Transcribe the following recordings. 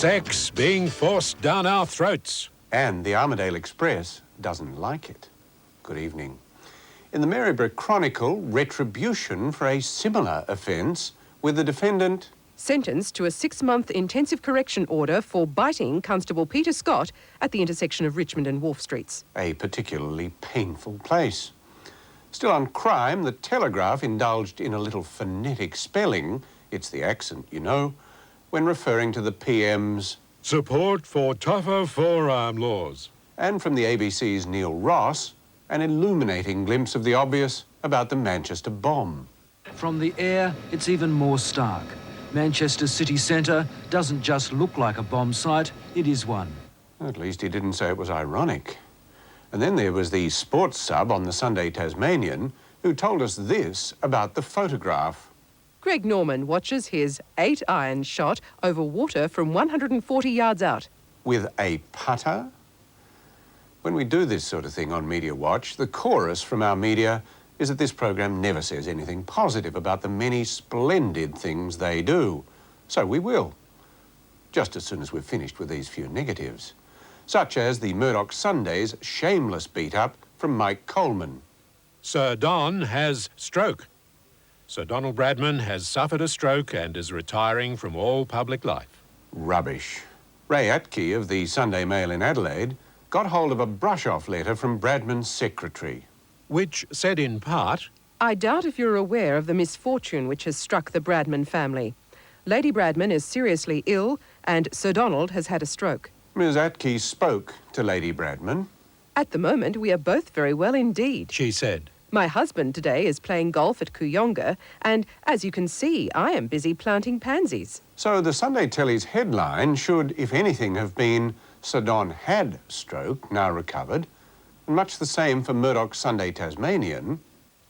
Sex being forced down our throats. And the Armadale Express doesn't like it. Good evening. In the Maryborough Chronicle, retribution for a similar offence, with the defendant sentenced to a 6-month intensive correction order for biting Constable Peter Scott at the intersection of Richmond and Wharf Streets. A particularly painful place. Still on crime, the Telegraph indulged in a little phonetic spelling, it's the accent, you know, when referring to the PM's support for tougher forearm laws. And from the ABC's Neil Ross, an illuminating glimpse of the obvious about the Manchester bomb. From the air, it's even more stark. Manchester city centre doesn't just look like a bomb site, it is one. At least he didn't say it was ironic. And then there was the sports sub on the Sunday Tasmanian who told us this about the photograph. Greg Norman watches his 8-iron shot over water from 140 yards out. With a putter? When we do this sort of thing on Media Watch, the chorus from our media is that this program never says anything positive about the many splendid things they do. So we will, just as soon as we've finished with these few negatives, such as the Murdoch Sunday's shameless beat-up from Mike Coleman. Sir Don has stroke. Sir Donald Bradman has suffered a stroke and is retiring from all public life. Rubbish. Ray Atke of the Sunday Mail in Adelaide got hold of a brush-off letter from Bradman's secretary, which said in part, I doubt if you're aware of the misfortune which has struck the Bradman family. Lady Bradman is seriously ill and Sir Donald has had a stroke. Ms. Atke spoke to Lady Bradman. At the moment, we are both very well indeed, she said. My husband today is playing golf at Kooyonga, and as you can see, I am busy planting pansies. So the Sunday Telly's headline should, if anything, have been Sir Don had stroke, now recovered, and much the same for Murdoch's Sunday Tasmanian.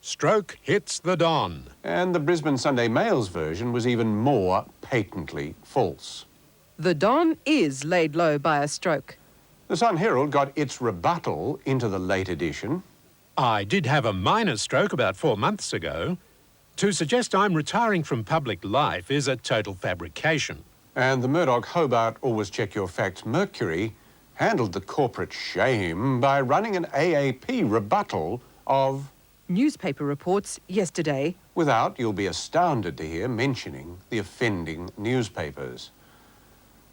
Stroke hits the Don. And the Brisbane Sunday Mail's version was even more patently false. The Don is laid low by a stroke. The Sun Herald got its rebuttal into the late edition. I did have a minor stroke about 4 months ago. To suggest I'm retiring from public life is a total fabrication. And the Murdoch Hobart Always Check Your Facts Mercury handled the corporate shame by running an AAP rebuttal of newspaper reports yesterday without, you'll be astounded to hear, mentioning the offending newspapers.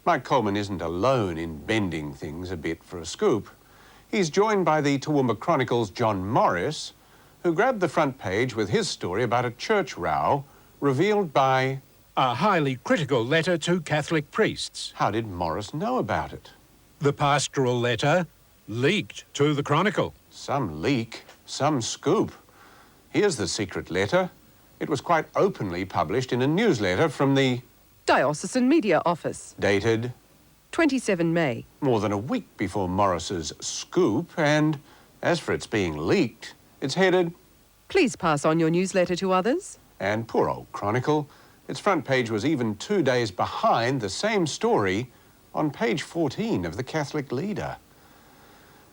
Mike Coleman isn't alone in bending things a bit for a scoop. He's joined by the Toowoomba Chronicle's John Morris, who grabbed the front page with his story about a church row revealed by a highly critical letter to Catholic priests. How did Morris know about it? The pastoral letter leaked to the Chronicle. Some leak, some scoop. Here's the secret letter. It was quite openly published in a newsletter from the Diocesan Media Office. Dated 27 May. More than a week before Morris's scoop, and as for its being leaked, it's headed, please pass on your newsletter to others. And poor old Chronicle, its front page was even 2 days behind the same story on page 14 of the Catholic Leader.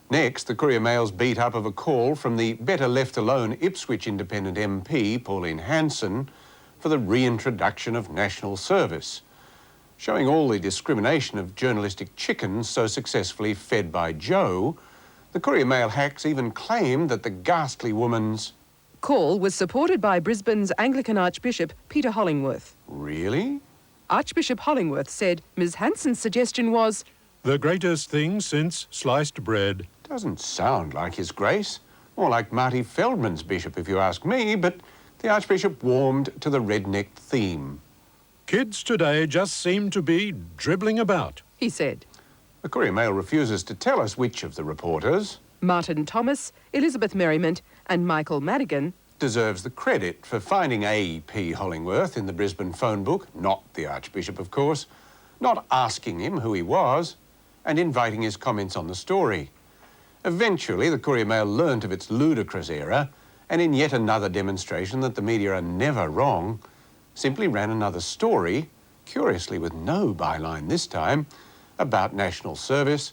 Next, the Courier Mail's beat up of a call from the better left alone Ipswich Independent MP, Pauline Hanson, for the reintroduction of national service, showing all the discrimination of journalistic chickens so successfully fed by Joe. The Courier Mail hacks even claimed that the ghastly woman's call was supported by Brisbane's Anglican Archbishop Peter Hollingworth. Really? Archbishop Hollingworth said Ms. Hanson's suggestion was the greatest thing since sliced bread. Doesn't sound like His Grace. More like Marty Feldman's bishop, if you ask me, but the Archbishop warmed to the redneck theme. Kids today just seem to be dribbling about, he said. The Courier Mail refuses to tell us which of the reporters, Martin Thomas, Elizabeth Merriment and Michael Madigan, deserves the credit for finding A.P. Hollingworth in the Brisbane phone book, not the Archbishop, of course, not asking him who he was, and inviting his comments on the story. Eventually, the Courier Mail learnt of its ludicrous error, and in yet another demonstration that the media are never wrong, simply ran another story, curiously with no byline this time, about national service,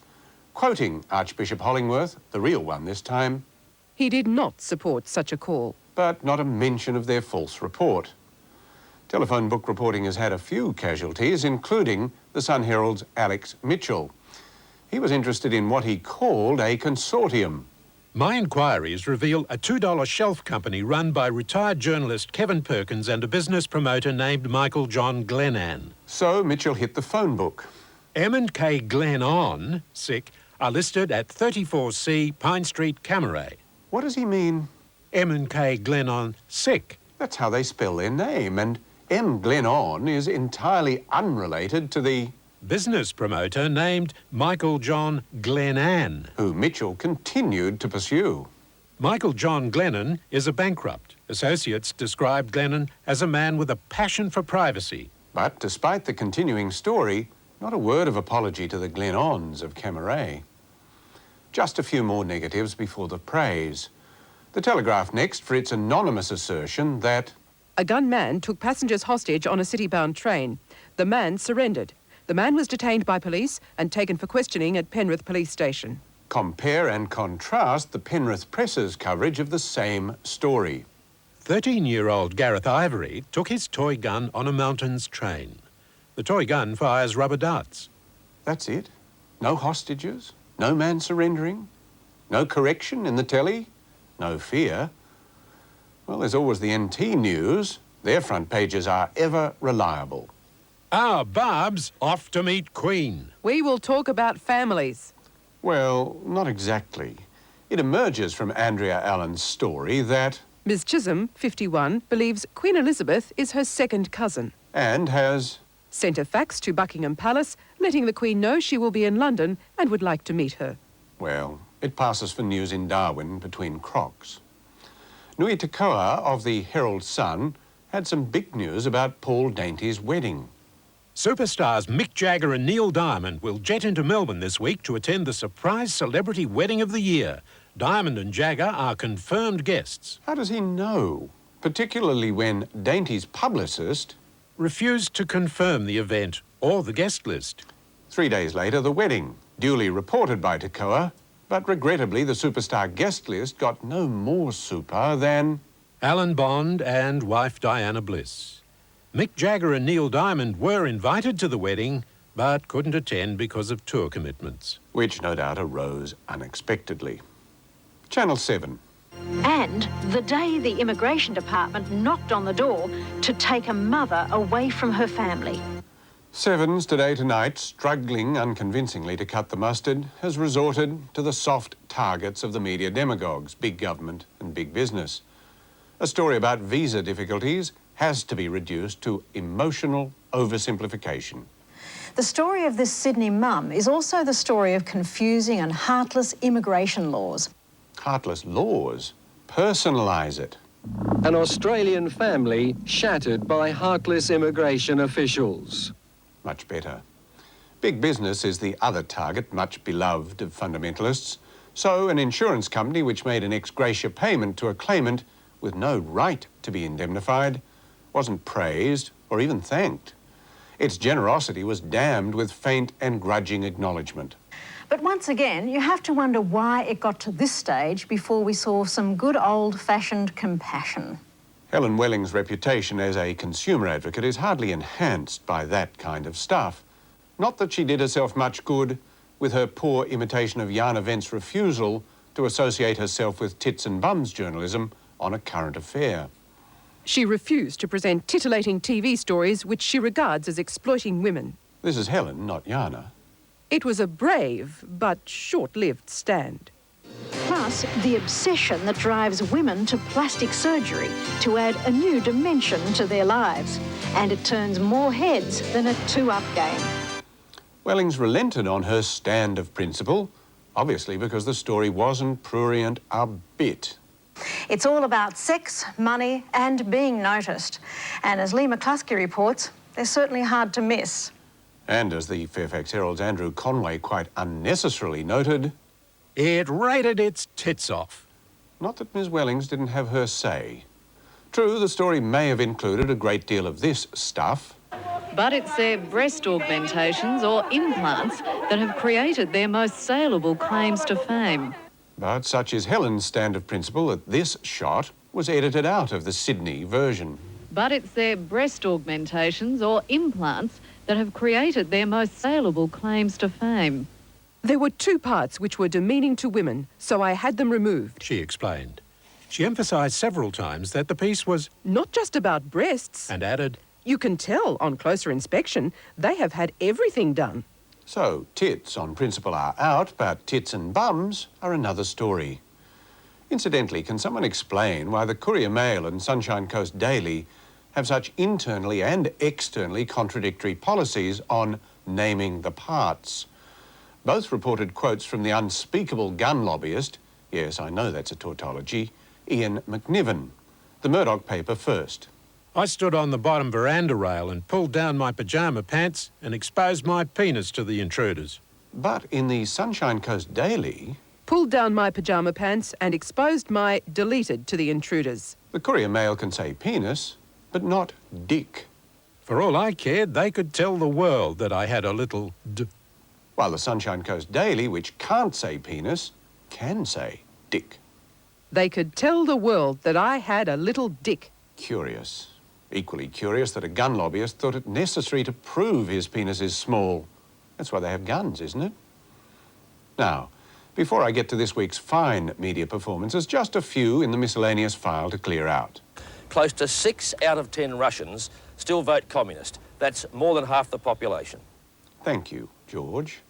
quoting Archbishop Hollingworth, the real one this time. He did not support such a call. But not a mention of their false report. Telephone book reporting has had a few casualties, including the Sun Herald's Alex Mitchell. He was interested in what he called a consortium. My inquiries reveal a $2 shelf company run by retired journalist Kevin Perkins and a business promoter named Michael John Glennan. So Mitchell hit the phone book. M&K Glennon, sick, are listed at 34C Pine Street, Camaray. What does he mean? M&K Glennon, sick. That's how they spell their name, and M. Glennon is entirely unrelated to the Business promoter named Michael John Glennan. who Mitchell continued to pursue. Michael John Glennan is a bankrupt. Associates described Glennan as a man with a passion for privacy. But despite the continuing story, not a word of apology to the Glennons of Camaray. Just a few more negatives before the praise. The Telegraph next for its anonymous assertion that A gunman took passengers hostage on a city-bound train. The man surrendered. The man was detained by police and taken for questioning at Penrith Police Station. compare and contrast the Penrith Press's coverage of the same story. 13-year-old Gareth Ivory took his toy gun on a mountains train. The toy gun fires rubber darts. That's it. No hostages, no man surrendering, no correction in the telly, no fear. Well, there's always the NT News. Their front pages are ever reliable. Our Barb's off to meet Queen. We will talk about families. Well, not exactly. It emerges from Andrea Allen's story that... Ms. Chisholm, 51, believes Queen Elizabeth is her second cousin. and has... Sent a fax to Buckingham Palace, letting the Queen know she will be in London and would like to meet her. Well, it passes for news in Darwin between crocs. Nui Tekoa of the Herald Sun had some big news about Paul Dainty's wedding. Superstars Mick Jagger and Neil Diamond will jet into Melbourne this week to attend the surprise celebrity wedding of the year. Diamond and Jagger are confirmed guests. How does he know? Particularly when Dainty's publicist... Refused to confirm the event or the guest list. 3 days later, the wedding, duly reported by Tekoa, but regrettably the superstar guest list got no more super than... Alan Bond and wife Diana Bliss. Mick Jagger and Neil Diamond were invited to the wedding, but couldn't attend because of tour commitments. which no doubt arose unexpectedly. Channel 7. And the day the Immigration Department knocked on the door to take a mother away from her family. 7's Today Tonight, struggling unconvincingly to cut the mustard, has resorted to the soft targets of the media demagogues, big government and big business. A story about visa difficulties has to be reduced to emotional oversimplification. The story of this Sydney mum is also the story of confusing and heartless immigration laws. Heartless laws personalise it. An Australian family shattered by heartless immigration officials. Much better. Big business is the other target, much beloved of fundamentalists. So an insurance company which made an ex gratia payment to a claimant with no right to be indemnified wasn't praised or even thanked. Its generosity was damned with faint and grudging acknowledgement. But once again, you have to wonder why it got to this stage before we saw some good old-fashioned compassion. Helen Welling's reputation as a consumer advocate is hardly enhanced by that kind of stuff. Not that she did herself much good with her poor imitation of Jana Vent's refusal to associate herself with tits and bums journalism on a current affair. She refused to present titillating TV stories which she regards as exploiting women. This is Helen, not Jana. It was a brave but short-lived stand. Plus, the obsession that drives women to plastic surgery to add a new dimension to their lives. And it turns more heads than a two-up game. Wellings relented on her stand of principle, obviously because the story wasn't prurient a bit. It's all about sex, money and being noticed. And as Lee McCluskey reports, they're certainly hard to miss. And as the Fairfax Herald's Andrew Conway quite unnecessarily noted, It rated its tits off. not that Ms. Wellings didn't have her say. True, the story may have included a great deal of this stuff, But it's their breast augmentations or implants that have created their most saleable claims to fame. but such is Helen's stand of principle that this shot was edited out of the Sydney version. But it's their breast augmentations or implants that have created their most saleable claims to fame. There were 2 parts which were demeaning to women, so I had them removed. She explained. She emphasised several times that the piece was... Not just about breasts. and added... You can tell on closer inspection they have had everything done. So, tits on principle are out, but tits and bums are another story. Incidentally, can someone explain why the Courier Mail and Sunshine Coast Daily have such internally and externally contradictory policies on naming the parts? Both reported quotes from the unspeakable gun lobbyist, yes, I know that's a tautology, Ian McNiven. The Murdoch paper first. I stood on the bottom veranda rail and pulled down my pyjama pants and exposed my penis to the intruders. But in the Sunshine Coast Daily, Pulled down my pyjama pants and exposed my deleted to the intruders. the Courier Mail can say penis, but not dick, For all I cared, they could tell the world that I had a little while the Sunshine Coast Daily, which can't say penis, can say dick. They could tell the world that I had a little dick. Curious. Equally curious that a gun lobbyist thought it necessary to prove his penis is small. That's why they have guns, isn't it? Now, before I get to this week's fine media performances, just a few in the miscellaneous file to clear out. Close to 6 out of 10 Russians still vote communist. That's more than half the population. Thank you, George.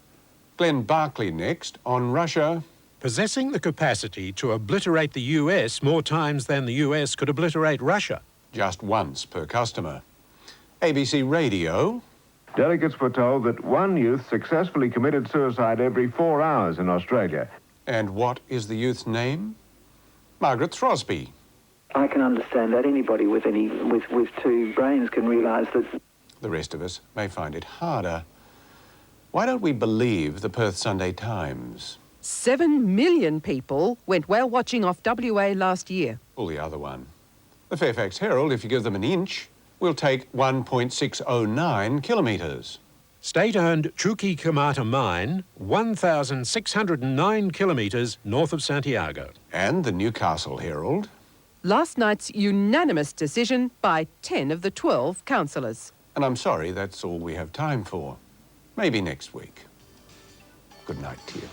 Glenn Barclay next on Russia. possessing the capacity to obliterate the US more times than the US could obliterate Russia. Just once per customer. ABC Radio. Delegates were told that one youth successfully committed suicide every 4 hours in Australia. And what is the youth's name? Margaret Throsby. I can understand that. Anybody with 2 brains can realise that. The rest of us may find it harder. Why don't we believe the Perth Sunday Times? 7 million people went whale watching off WA last year. Or the other one. The Fairfax Herald, if you give them an inch, will take 1.609 kilometres. State-owned Chuquicamata mine, 1,609 kilometres north of Santiago. And the Newcastle Herald. Last night's unanimous decision by 10 of the 12 councillors. And I'm sorry, that's all we have time for. Maybe next week. Good night to you.